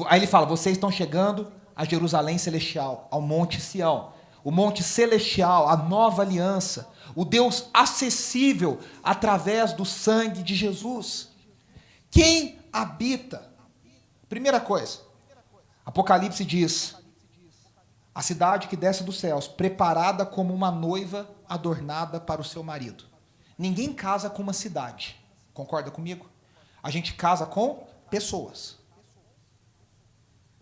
Aí ele fala, vocês estão chegando a Jerusalém celestial, ao Monte Sião, o Monte Celestial, a nova aliança, o Deus acessível através do sangue de Jesus. Quem habita? Primeira coisa, Apocalipse diz, a cidade que desce dos céus, preparada como uma noiva adornada para o seu marido. Ninguém casa com uma cidade, concorda comigo? A gente casa com pessoas.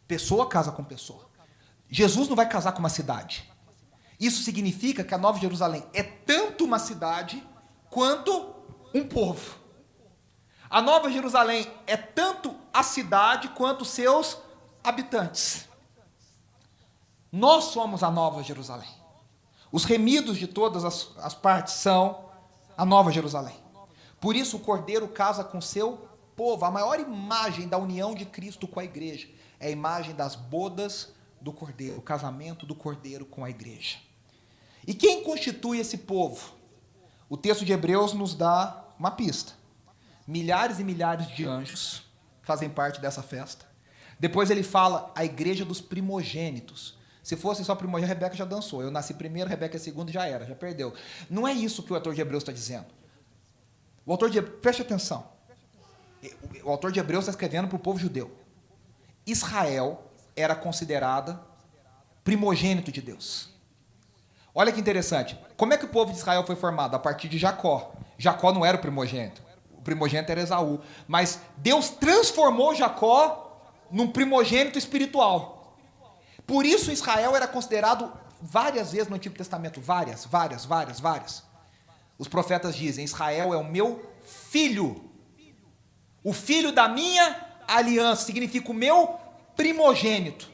Pessoa casa com pessoa. Jesus não vai casar com uma cidade. Isso significa que a Nova Jerusalém é tanto uma cidade quanto um povo. A Nova Jerusalém é tanto a cidade quanto seus habitantes. Nós somos a Nova Jerusalém. Os remidos de todas as partes são a Nova Jerusalém. Por isso o Cordeiro casa com seu povo. A maior imagem da união de Cristo com a igreja é a imagem das bodas do Cordeiro, o casamento do Cordeiro com a igreja. E quem constitui esse povo? O texto de Hebreus nos dá uma pista. Milhares e milhares de anjos fazem parte dessa festa. Depois ele fala a igreja dos primogênitos. Se fosse só primogênito, Rebeca já dançou. Eu nasci primeiro, Rebeca é segundo, já era, já perdeu. Não é isso que o autor de Hebreus está dizendo. O autor de Hebreus, preste atenção. O autor de Hebreus está escrevendo para o povo judeu. Israel era considerada primogênito de Deus. Olha que interessante. Como é que o povo de Israel foi formado? A partir de Jacó. Jacó não era o primogênito. O primogênito era Esaú. Mas Deus transformou Jacó num primogênito espiritual. Por isso Israel era considerado várias vezes no Antigo Testamento. Várias. Os profetas dizem, Israel é o meu filho. O filho da minha aliança. Significa o meu primogênito.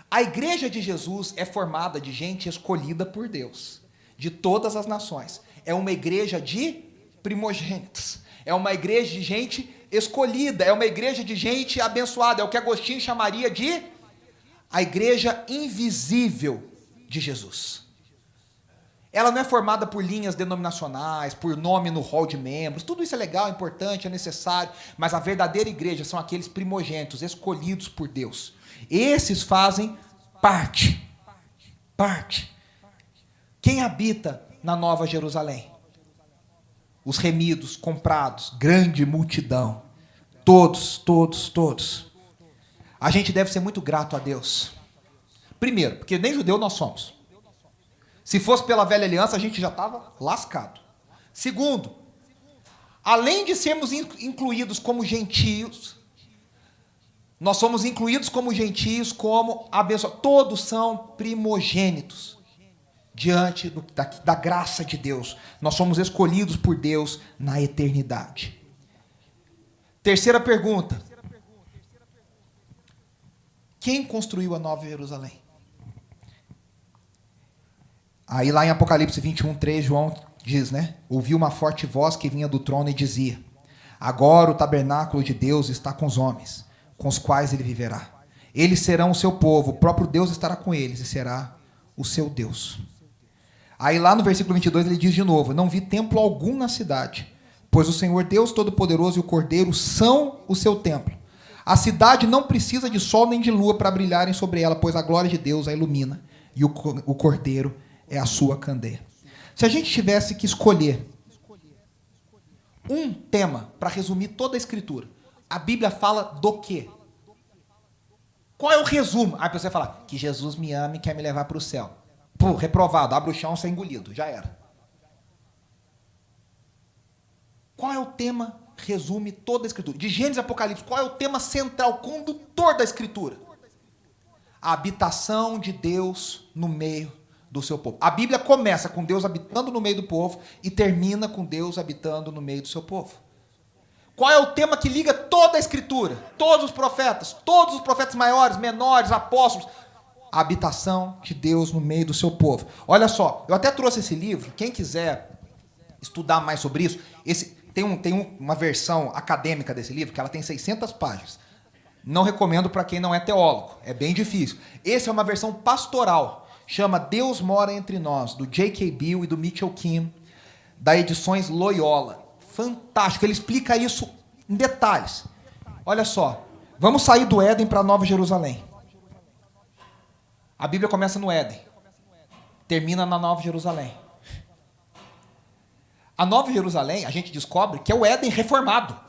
A igreja de Jesus é formada de gente escolhida por Deus, de todas as nações. É uma igreja de primogênitos. É uma igreja de gente escolhida. É uma igreja de gente abençoada. É o que Agostinho chamaria de a igreja invisível de Jesus. Ela não é formada por linhas denominacionais, por nome no hall de membros. Tudo isso é legal, é importante, é necessário. Mas a verdadeira igreja são aqueles primogênitos escolhidos por Deus. Esses fazem parte. Quem habita na Nova Jerusalém? Os remidos, comprados, grande multidão. Todos. A gente deve ser muito grato a Deus. Primeiro, porque nem judeu nós somos. Se fosse pela velha aliança, a gente já estava lascado. Segundo, além de sermos incluídos como gentios, nós somos incluídos como gentios, como abençoados. Todos são primogênitos diante da graça de Deus. Nós somos escolhidos por Deus na eternidade. Terceira pergunta. Quem construiu a Nova Jerusalém? Aí lá em Apocalipse 21:3, João diz, né? Ouvi uma forte voz que vinha do trono e dizia, agora o tabernáculo de Deus está com os homens, com os quais ele viverá. Eles serão o seu povo, o próprio Deus estará com eles e será o seu Deus. Aí lá no versículo 22 ele diz de novo, não vi templo algum na cidade, pois o Senhor Deus Todo-Poderoso e o Cordeiro são o seu templo. A cidade não precisa de sol nem de lua para brilharem sobre ela, pois a glória de Deus a ilumina e o Cordeiro é a sua candeia. Se a gente tivesse que escolher um tema para resumir toda a Escritura, a Bíblia fala do quê? Qual é o resumo? Aí você fala, que Jesus me ama e quer me levar para o céu. Pô, reprovado, abre o chão, ser engolido, já era. Qual é o tema? Resume toda a Escritura. De Gênesis e Apocalipse, qual é o tema central, condutor da Escritura? A habitação de Deus no meio do seu povo. A Bíblia começa com Deus habitando no meio do povo e termina com Deus habitando no meio do seu povo. Qual é o tema que liga toda a Escritura? Todos os profetas maiores, menores, apóstolos. A habitação de Deus no meio do seu povo. Olha só, eu até trouxe esse livro, quem quiser estudar mais sobre isso, tem uma versão acadêmica desse livro, que ela tem 600 páginas. Não recomendo para quem não é teólogo, é bem difícil. Essa é uma versão pastoral. Chama Deus Mora Entre Nós, do J.K. Bill e do Mitchell Kim, da Edições Loyola. Fantástico, ele explica isso em detalhes. Olha só, vamos sair do Éden para a Nova Jerusalém. A Bíblia começa no Éden, termina na Nova Jerusalém. A Nova Jerusalém, a gente descobre que é o Éden reformado.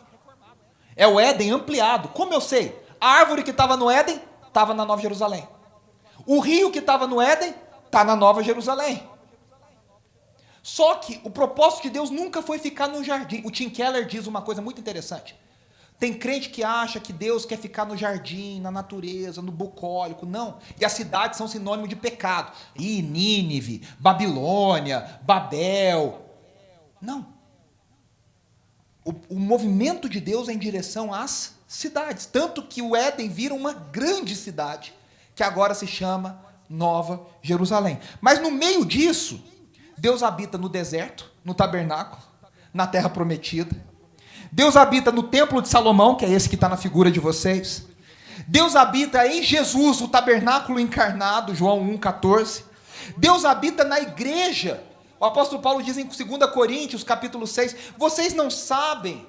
É o Éden ampliado. Como eu sei? A árvore que estava no Éden, estava na Nova Jerusalém. O rio que estava no Éden, está na Nova Jerusalém. Só que o propósito de Deus nunca foi ficar no jardim. O Tim Keller diz uma coisa muito interessante. Tem crente que acha que Deus quer ficar no jardim, na natureza, no bucólico. Não. E as cidades são sinônimo de pecado. Nínive, Babilônia, Babel. Não. O movimento de Deus é em direção às cidades. Tanto que o Éden vira uma grande cidade, que agora se chama Nova Jerusalém. Mas no meio disso, Deus habita no deserto, no tabernáculo, na terra prometida. Deus habita no templo de Salomão, que é esse que está na figura de vocês. Deus habita em Jesus, o tabernáculo encarnado, João 1,14. Deus habita na igreja. O apóstolo Paulo diz em 2 Coríntios, capítulo 6, vocês não sabem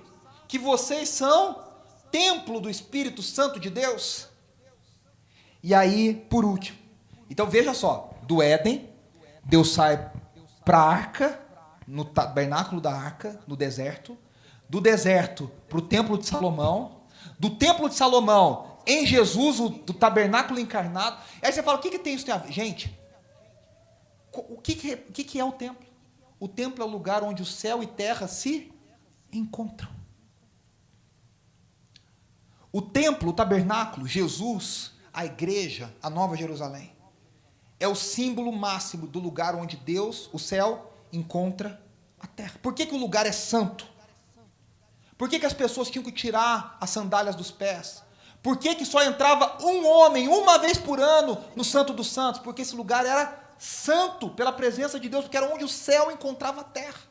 que vocês são templo do Espírito Santo de Deus? E aí, por último, então veja só, do Éden, Deus sai para a arca, no tabernáculo da arca, no deserto. do deserto para o templo de Salomão, do templo de Salomão em Jesus, do tabernáculo encarnado. Aí você fala, o que tem isso a ver? Gente, o que é o templo? O templo é o lugar onde o céu e terra se encontram. O templo, o tabernáculo, Jesus, a igreja, a Nova Jerusalém, é o símbolo máximo do lugar onde Deus, o céu, encontra a terra. Por que o lugar é santo? Por que as pessoas tinham que tirar as sandálias dos pés? Por que só entrava um homem, uma vez por ano, no Santo dos Santos? Porque esse lugar era santo pela presença de Deus, porque era onde o céu encontrava a terra.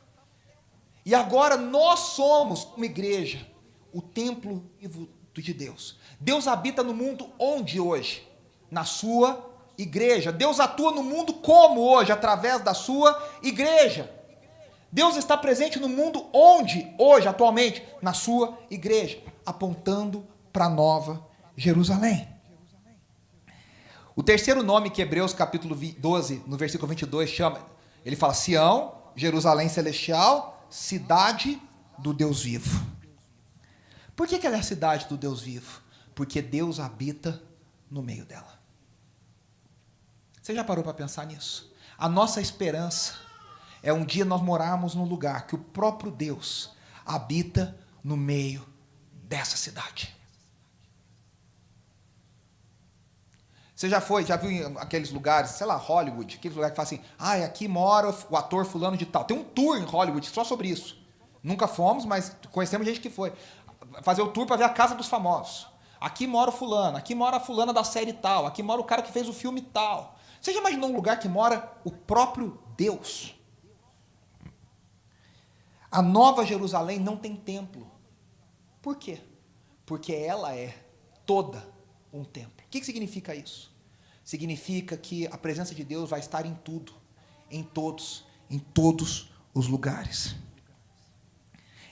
E agora nós somos, uma igreja, o templo vivo de Deus. Deus habita no mundo onde hoje? Na sua igreja. Deus atua no mundo como hoje? Através da sua igreja. Deus está presente no mundo onde hoje, atualmente? Na sua igreja, apontando para a Nova Jerusalém. O terceiro nome que Hebreus capítulo 12, no versículo 22, chama, ele fala Sião, Jerusalém celestial, cidade do Deus vivo. Por que ela é a cidade do Deus vivo? Porque Deus habita no meio dela. Você já parou para pensar nisso? A nossa esperança é um dia nós morarmos num lugar que o próprio Deus habita no meio dessa cidade. Você já viu aqueles lugares, sei lá, Hollywood, aqueles lugares que falam assim, aqui mora o ator fulano de tal. Tem um tour em Hollywood só sobre isso. Nunca fomos, mas conhecemos gente que foi. Fazer o tour para ver a casa dos famosos. Aqui mora o fulano, aqui mora a fulana da série tal, aqui mora o cara que fez o filme tal. Você já imaginou um lugar que mora o próprio Deus? A Nova Jerusalém não tem templo. Por quê? Porque ela é toda um templo. O que significa isso? Significa que a presença de Deus vai estar em tudo, em todos os lugares.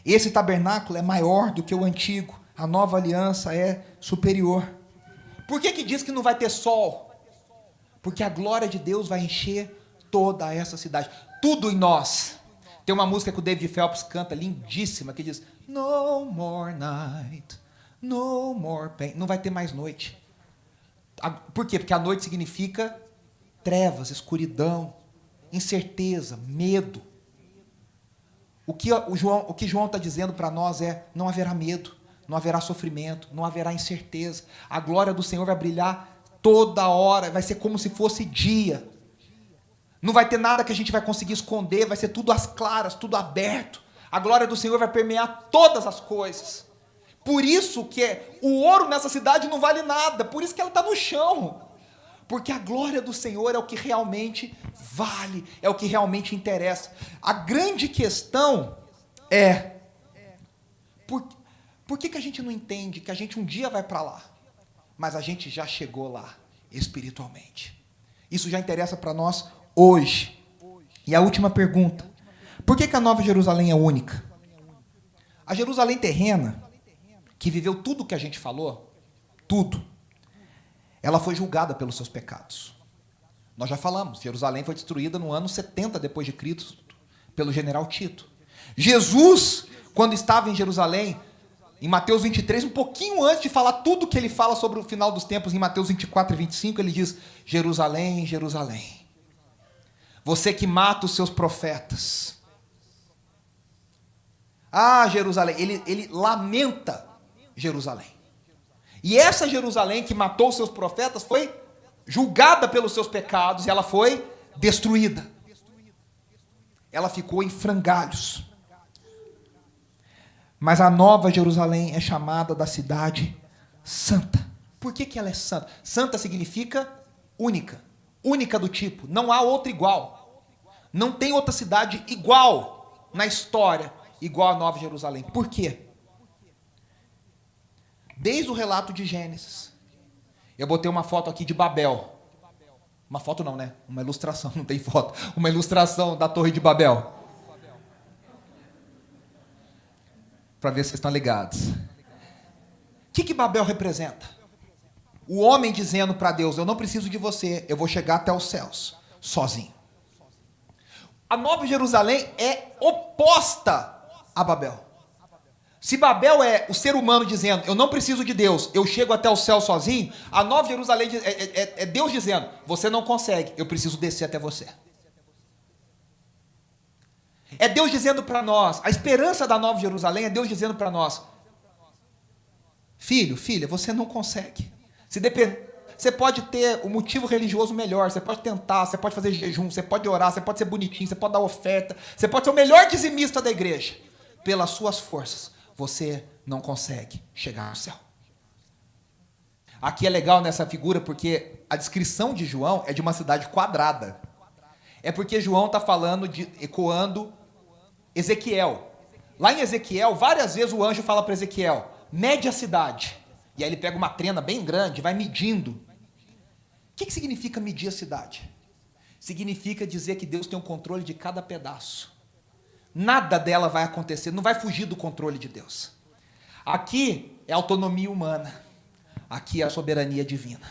Esse tabernáculo é maior do que o antigo. A nova aliança é superior. Por que diz que não vai ter sol? Porque a glória de Deus vai encher toda essa cidade. Tudo em nós. Tem uma música que o David Phelps canta, lindíssima, que diz, No more night, no more pain. Não vai ter mais noite. Por quê? Porque a noite significa trevas, escuridão, incerteza, medo. O que João está dizendo para nós é, não haverá medo, não haverá sofrimento, não haverá incerteza. A glória do Senhor vai brilhar toda hora, vai ser como se fosse dia. Não vai ter nada que a gente vai conseguir esconder, vai ser tudo às claras, tudo aberto. A glória do Senhor vai permear todas as coisas. Por isso que o ouro nessa cidade não vale nada, por isso que ela está no chão. Porque a glória do Senhor é o que realmente vale, é o que realmente interessa. A grande questão é, por que a gente não entende que a gente um dia vai para lá, mas a gente já chegou lá, espiritualmente? Isso já interessa para nós hoje. E a última pergunta, por que a Nova Jerusalém é única? A Jerusalém terrena, que viveu tudo o que a gente falou, tudo, ela foi julgada pelos seus pecados. Nós já falamos, Jerusalém foi destruída no ano 70 depois de Cristo, pelo general Tito. Jesus, quando estava em Jerusalém, em Mateus 23, um pouquinho antes de falar tudo que ele fala sobre o final dos tempos, em Mateus 24 e 25, ele diz, Jerusalém, Jerusalém, você que mata os seus profetas. Jerusalém, ele lamenta Jerusalém. E essa Jerusalém que matou os seus profetas foi julgada pelos seus pecados e ela foi destruída. Ela ficou em frangalhos. Mas a Nova Jerusalém é chamada da cidade santa. Por que ela é santa? Santa significa única. Única do tipo. Não há outra igual. Não tem outra cidade igual na história, igual a Nova Jerusalém. Por quê? Desde o relato de Gênesis. Eu botei uma foto aqui de Babel. Uma foto não, né? Uma ilustração, não tem foto. Uma ilustração da Torre de Babel. Para ver se vocês estão ligados. O que Babel representa? O homem dizendo para Deus, eu não preciso de você, eu vou chegar até os céus, sozinho. A Nova Jerusalém é oposta a Babel. Se Babel é o ser humano dizendo, eu não preciso de Deus, eu chego até o céu sozinho, a Nova Jerusalém é Deus dizendo, você não consegue, eu preciso descer até você. É Deus dizendo para nós, a esperança da Nova Jerusalém é Deus dizendo para nós, filho, filha, você não consegue. Se depender, você pode ter o motivo religioso melhor, você pode tentar, você pode fazer jejum, você pode orar, você pode ser bonitinho, você pode dar oferta, você pode ser o melhor dizimista da igreja. Pelas suas forças, você não consegue chegar ao céu. Aqui é legal nessa figura porque a descrição de João é de uma cidade quadrada. É porque João está falando, ecoando Ezequiel. Lá em Ezequiel, várias vezes o anjo fala para Ezequiel, mede a cidade. E aí ele pega uma trena bem grande e vai medindo. O que significa medir a cidade? Significa dizer que Deus tem o controle de cada pedaço. Nada dela vai acontecer, não vai fugir do controle de Deus. Aqui é autonomia humana. Aqui é a soberania divina.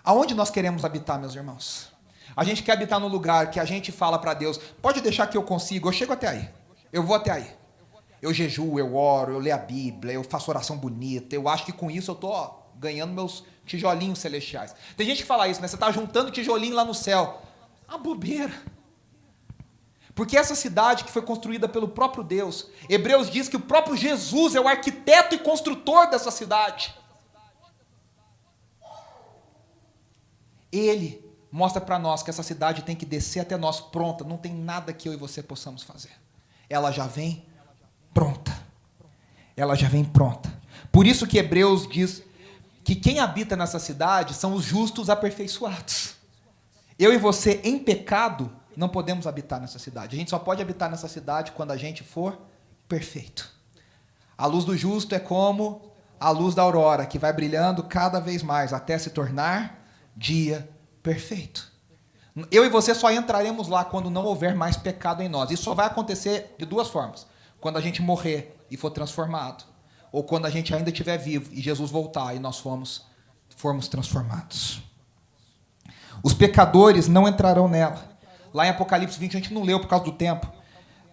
Aonde nós queremos habitar, meus irmãos? A gente quer habitar no lugar que a gente fala para Deus, pode deixar que eu consigo, eu chego até aí. Eu vou até aí. Eu jejuo, eu oro, eu leio a Bíblia, eu faço oração bonita, eu acho que com isso eu estou ganhando meus tijolinhos celestiais. Tem gente que fala isso, né? Você está juntando tijolinho lá no céu. Ah, bobeira. Porque essa cidade que foi construída pelo próprio Deus, Hebreus diz que o próprio Jesus é o arquiteto e construtor dessa cidade. Ele mostra para nós que essa cidade tem que descer até nós pronta, não tem nada que eu e você possamos fazer. Ela já vem pronta. Ela já vem pronta. Por isso que Hebreus diz que quem habita nessa cidade são os justos aperfeiçoados. Eu e você, em pecado, não podemos habitar nessa cidade. A gente só pode habitar nessa cidade quando a gente for perfeito. A luz do justo é como a luz da aurora, que vai brilhando cada vez mais, até se tornar dia perfeito. Eu e você só entraremos lá quando não houver mais pecado em nós. Isso só vai acontecer de duas formas. Quando a gente morrer e for transformado. Ou quando a gente ainda estiver vivo e Jesus voltar e nós formos transformados. Os pecadores não entrarão nela. Lá em Apocalipse 20, a gente não leu por causa do tempo.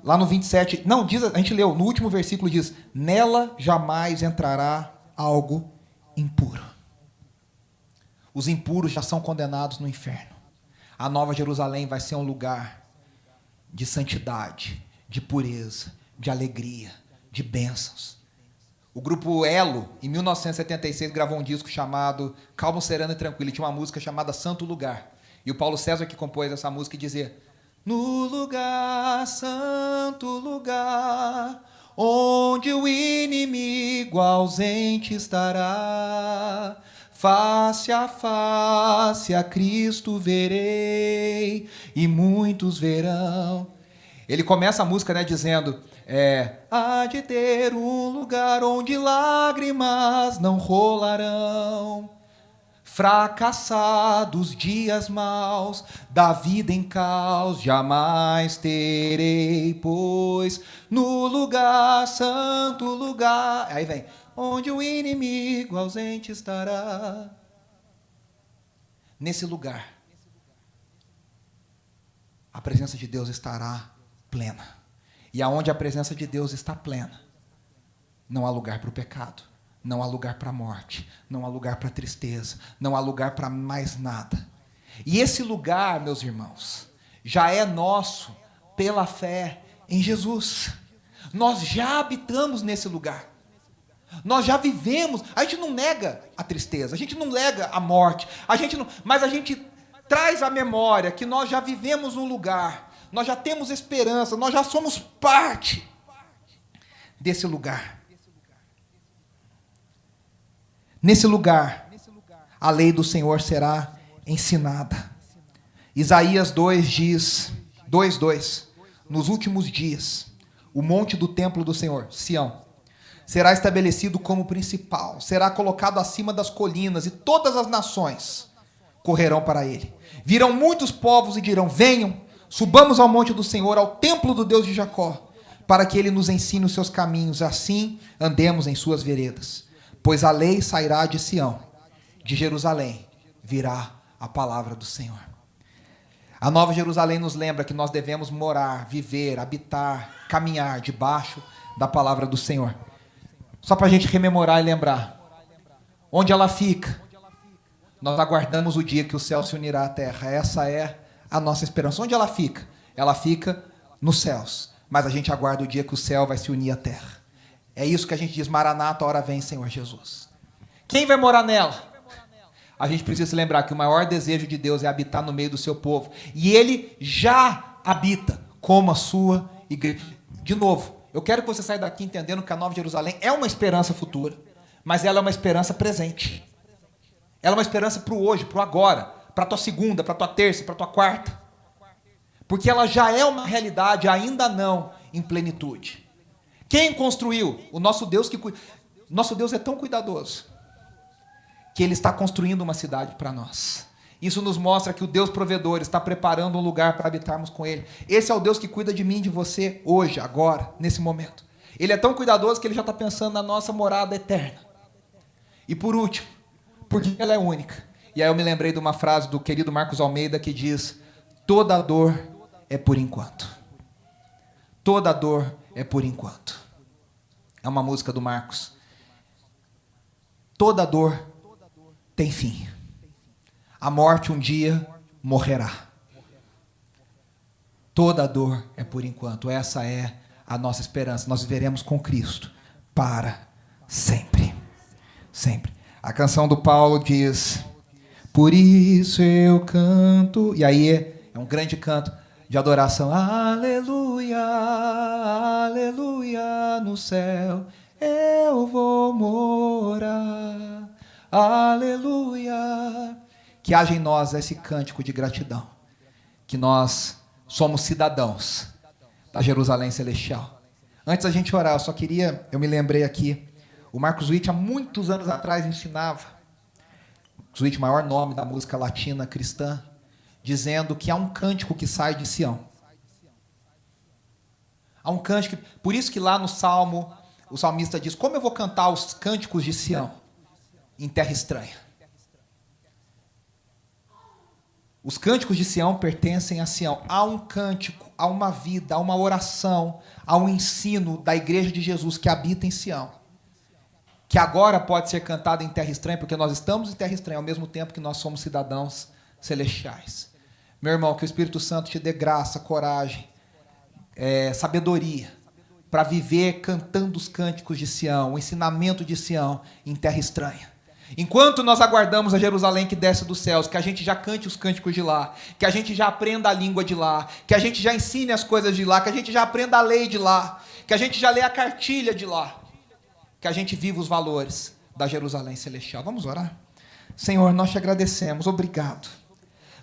Lá no 27, não, diz, a gente leu, no último versículo diz, nela jamais entrará algo impuro. Os impuros já são condenados no inferno. A Nova Jerusalém vai ser um lugar de santidade, de pureza, de alegria, de bênçãos. O grupo Elo, em 1976, gravou um disco chamado Calmo, Sereno e Tranquilo. E tinha uma música chamada Santo Lugar. E o Paulo César que compôs essa música dizia, no lugar, santo lugar, onde o inimigo ausente estará, face a Cristo verei, e muitos verão. Ele começa a música, né, dizendo, há de ter um lugar onde lágrimas não rolarão, fracassados dias maus, da vida em caos jamais terei, pois no lugar, santo lugar, aí vem, onde o inimigo ausente estará. Nesse lugar, a presença de Deus estará plena. E aonde a presença de Deus está plena, não há lugar para o pecado. Não há lugar para a morte, não há lugar para a tristeza, não há lugar para mais nada. E esse lugar, meus irmãos, já é nosso pela fé em Jesus. Nós já habitamos nesse lugar. Nós já vivemos. A gente não nega a tristeza, a gente não nega a morte, mas a gente traz à memória que nós já vivemos num lugar, nós já temos esperança, nós já somos parte desse lugar. Nesse lugar, a lei do Senhor será ensinada. Isaías 2 diz, 2:2, nos últimos dias, o monte do templo do Senhor, Sião, será estabelecido como principal, será colocado acima das colinas, e todas as nações correrão para ele. Virão muitos povos e dirão, venham, subamos ao monte do Senhor, ao templo do Deus de Jacó, para que ele nos ensine os seus caminhos, assim andemos em suas veredas. Pois a lei sairá de Sião, de Jerusalém virá a palavra do Senhor. A Nova Jerusalém nos lembra que nós devemos morar, viver, habitar, caminhar debaixo da palavra do Senhor. Só para a gente rememorar e lembrar. Onde ela fica? Nós aguardamos o dia que o céu se unirá à terra. Essa é a nossa esperança. Onde ela fica? Ela fica nos céus. Mas a gente aguarda o dia que o céu vai se unir à terra. É isso que a gente diz, Maranata, a hora vem, Senhor Jesus. Quem vai morar nela? A gente precisa se lembrar que o maior desejo de Deus é habitar no meio do seu povo. E Ele já habita como a sua igreja. De novo, eu quero que você saia daqui entendendo que a Nova Jerusalém é uma esperança futura, mas ela é uma esperança presente. Ela é uma esperança para o hoje, para o agora, para a tua segunda, para a tua terça, para a tua quarta. Porque ela já é uma realidade, ainda não em plenitude. Quem construiu? O nosso Deus que cuida. Nosso Deus é tão cuidadoso que Ele está construindo uma cidade para nós. Isso nos mostra que o Deus provedor está preparando um lugar para habitarmos com Ele. Esse é o Deus que cuida de mim e de você hoje, agora, nesse momento. Ele é tão cuidadoso que Ele já está pensando na nossa morada eterna. E por último, porque ela é única. E aí eu me lembrei de uma frase do querido Marcos Almeida que diz: toda dor é por enquanto. Toda dor é por enquanto. É uma música do Marcos. Toda dor tem fim. A morte um dia morrerá. Toda dor é por enquanto. Essa é a nossa esperança. Nós viveremos com Cristo para sempre. Sempre. A canção do Paulo diz: por isso eu canto. E aí é um grande canto de adoração. Aleluia, aleluia, no céu eu vou morar. Aleluia. Que haja em nós esse cântico de gratidão. Que nós somos cidadãos da Jerusalém Celestial. Antes da gente orar, eu me lembrei aqui, o Marcos Witt, há muitos anos atrás, ensinava, Marcos Witt, maior nome da música latina cristã, dizendo que há um cântico que sai de Sião. Há um cântico, por isso que lá no Salmo, o salmista diz: como eu vou cantar os cânticos de Sião em terra estranha? Os cânticos de Sião pertencem a Sião. Há um cântico, há uma vida, há uma oração, há um ensino da igreja de Jesus que habita em Sião, que agora pode ser cantado em terra estranha, porque nós estamos em terra estranha, ao mesmo tempo que nós somos cidadãos celestiais. Meu irmão, que o Espírito Santo te dê graça, coragem, sabedoria, para viver cantando os cânticos de Sião, o ensinamento de Sião em terra estranha. Enquanto nós aguardamos a Jerusalém que desce dos céus, que a gente já cante os cânticos de lá, que a gente já aprenda a língua de lá, que a gente já ensine as coisas de lá, que a gente já aprenda a lei de lá, que a gente já lê a cartilha de lá, que a gente viva os valores da Jerusalém Celestial. Vamos orar? Senhor, nós te agradecemos, obrigado.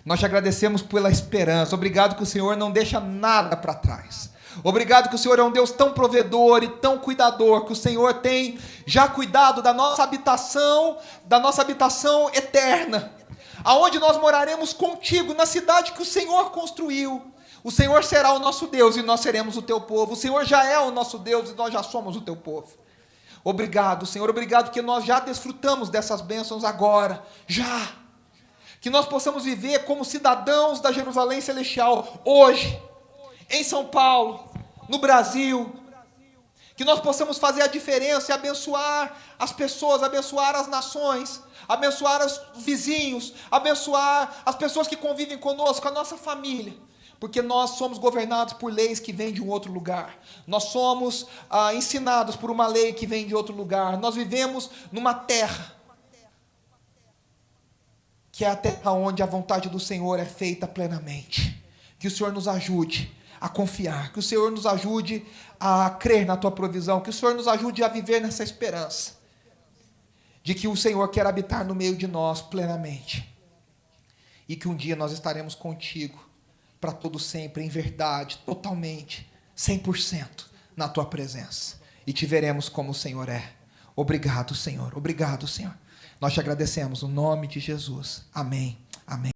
Nós te agradecemos pela esperança, obrigado que o Senhor não deixa nada para trás. Obrigado que o Senhor é um Deus tão provedor e tão cuidador, que o Senhor tem já cuidado da nossa habitação eterna, aonde nós moraremos contigo, na cidade que o Senhor construiu. O Senhor será o nosso Deus e nós seremos o teu povo. O Senhor já é o nosso Deus e nós já somos o teu povo. Obrigado, Senhor, obrigado que nós já desfrutamos dessas bênçãos agora, já. Que nós possamos viver como cidadãos da Jerusalém Celestial, hoje, em São Paulo, no Brasil, que nós possamos fazer a diferença e abençoar as pessoas, abençoar as nações, abençoar os vizinhos, abençoar as pessoas que convivem conosco, a nossa família, porque nós somos governados por leis que vêm de um outro lugar, nós somos ensinados por uma lei que vem de outro lugar, nós vivemos numa terra, que é a terra onde a vontade do Senhor é feita plenamente. Que o Senhor nos ajude a confiar, que o Senhor nos ajude a crer na tua provisão, que o Senhor nos ajude a viver nessa esperança, de que o Senhor quer habitar no meio de nós plenamente, e que um dia nós estaremos contigo, para todo sempre, em verdade, totalmente, 100% na tua presença, e te veremos como o Senhor é. Obrigado, Senhor, nós te agradecemos, no nome de Jesus, amém, amém.